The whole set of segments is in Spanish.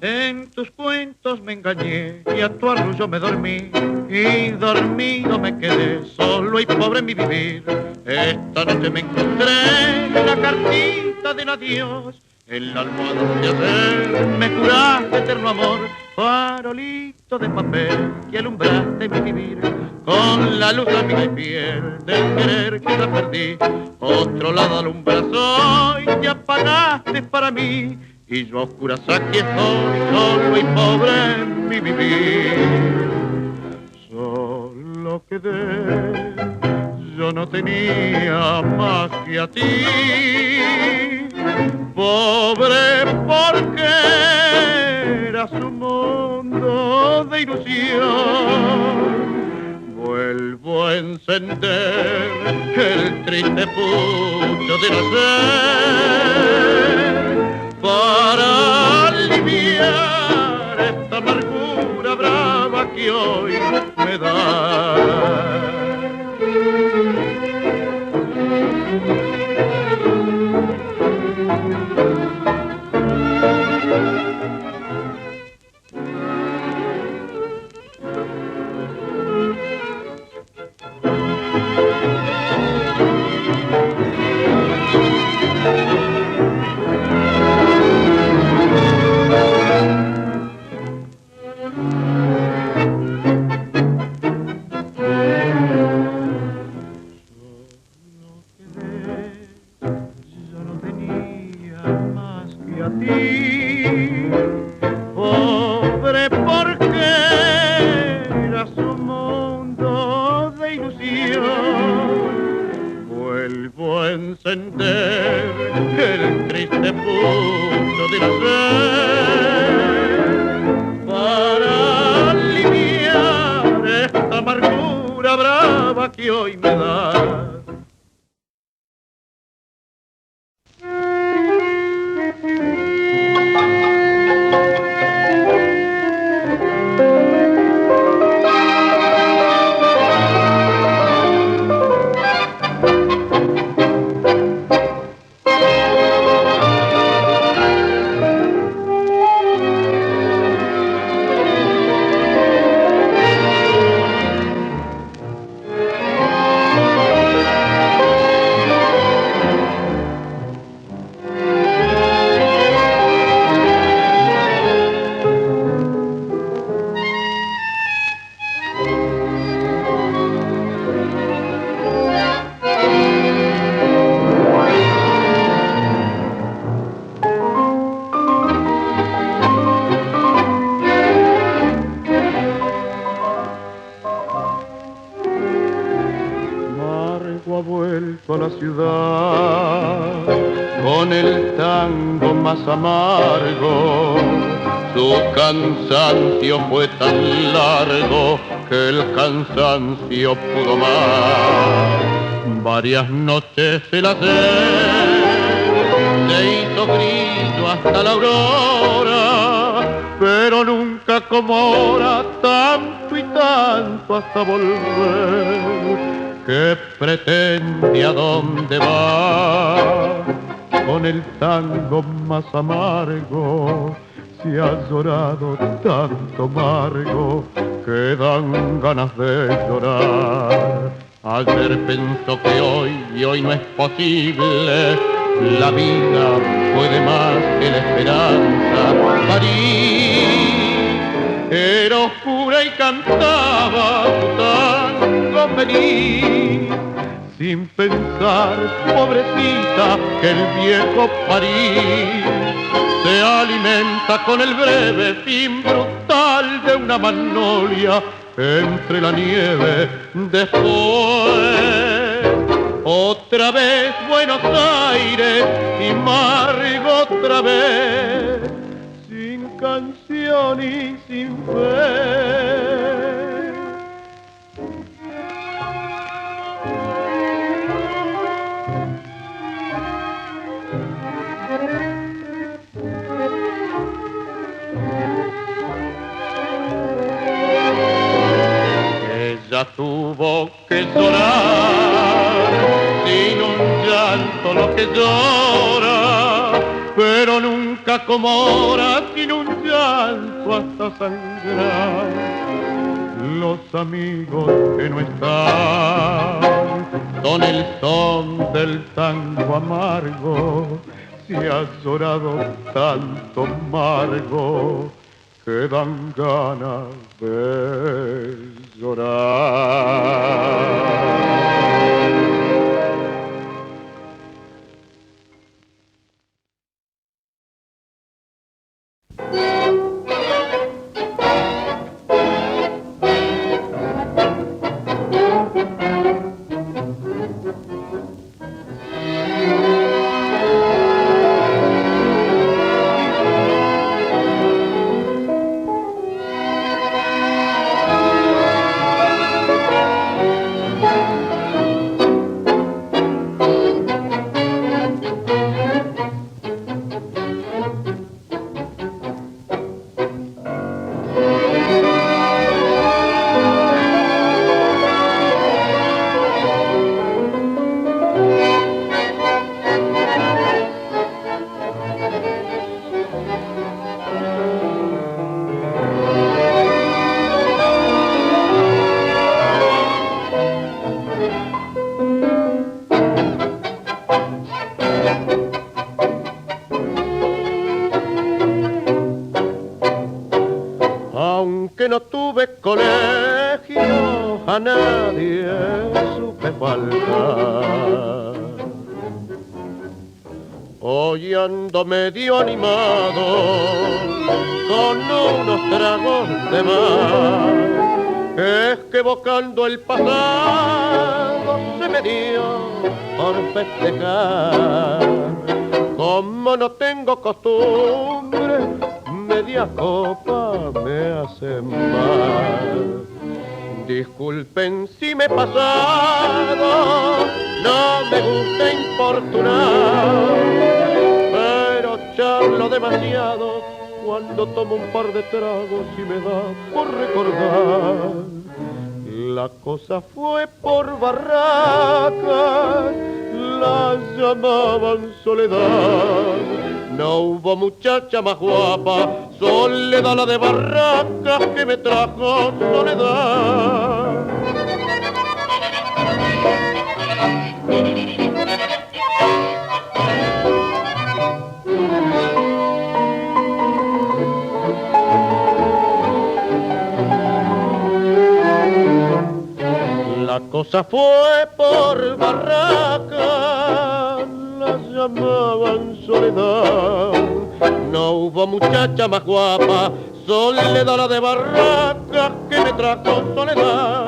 En tus cuentos me engañé y a tu arrullo me dormí y dormido me quedé solo y pobre en mi vivir. Esta noche me encontré la cartita del adiós en la almohada donde ayer me juraste eterno amor, farolito de papel que alumbraste mi vivir con la luz amiga y fiel del querer que ya perdí. Otro lado alumbras hoy y apagaste para mí y yo a oscuras aquí estoy solo y pobre en mi vivir. Solo quedé, yo no tenía más que a ti, pobre porque eras un mundo de ilusión. Vuelvo a encender el triste pucho de nacer para aliviar esta amargura brava que hoy me da. Pobre porque eras un mundo de ilusión. Vuelvo a encender el triste punto de nacer para aliviar esta amargura brava que hoy me da. Ha vuelto a la ciudad con el tango más amargo. Su cansancio fue tan largo que el cansancio pudo más. Varias noches el hacer se hizo grillo hasta la aurora, pero nunca como ahora, tanto y tanto hasta volver. ¿Qué pretende, a dónde va? Con el tango más amargo se ha llorado tanto amargo que dan ganas de llorar. Ayer pensó que hoy y hoy no es posible, la vida puede más que la esperanza. París era oscura y cantaba su tango feliz, sin pensar, pobrecita, que el viejo París se alimenta con el breve fin brutal de una magnolia entre la nieve. Después, otra vez Buenos Aires y Margo otra vez, sin canción y sin fe. Ella tuvo que llorar sin un llanto lo que llora, pero nunca como ahora sin un llanto hasta sangrar. Los amigos que no están son el son del tango amargo. Se ha llorado tanto amargo que dan ganas de llorar. Aunque no tuve colegio, a nadie supe faltar. Hoy ando medio animado con unos tragos de mar. Es que evocando el pasado se me dio por festejar. Como no tengo costumbre, media copa me hace mal. Disculpen si me he pasado, no me gusta importunar, pero charlo demasiado cuando tomo un par de tragos y me da por recordar. La cosa fue por Barracas, la llamaban Soledad. No hubo muchacha más guapa, Soledad la de Barracas, que me trajo Soledad. La cosa fue por Barracas, la llamaban Soledad. No hubo muchacha más guapa, Soledad la de Barracas, que me trajo Soledad.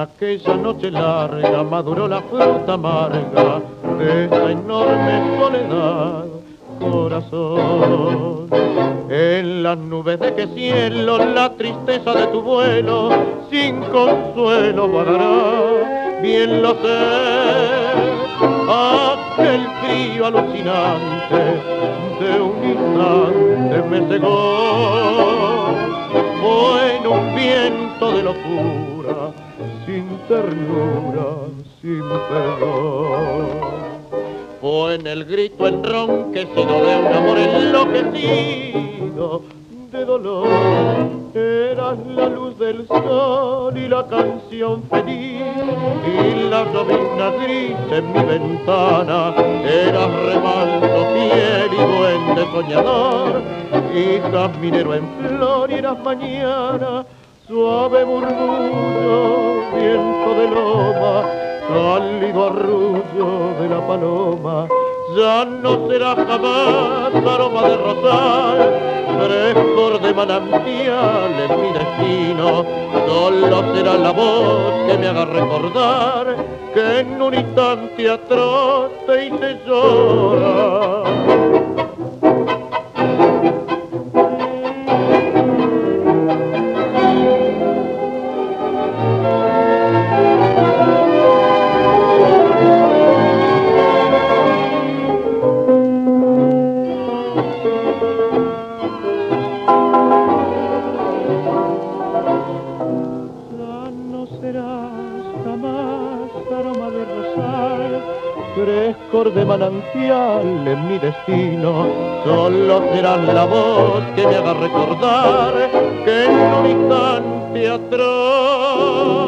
Aquella noche larga maduró la fruta amarga de esta enorme soledad, corazón. En las nubes de qué cielo la tristeza de tu vuelo sin consuelo vagará, bien lo sé. Aquel frío alucinante de un instante me cegó, fue en un viento de locura, sin ternura, sin perdón. Fue en el grito enronquecido de un amor enloquecido de dolor. Eras la luz del sol y la canción feliz, y la llovizna gris en mi ventana. Eras rebalto, fiel y duende soñador, y caminero en flor y en las mañanas, suave murmullo, viento de loma, cálido arrullo de la paloma. Ya no será jamás aroma de rosal, frescor de manantial en mi destino. Solo será la voz que me haga recordar que en un instante atroz te hice llorar. Frescor de manantial en mi destino, solo serás la voz que me haga recordar que en un instante atroz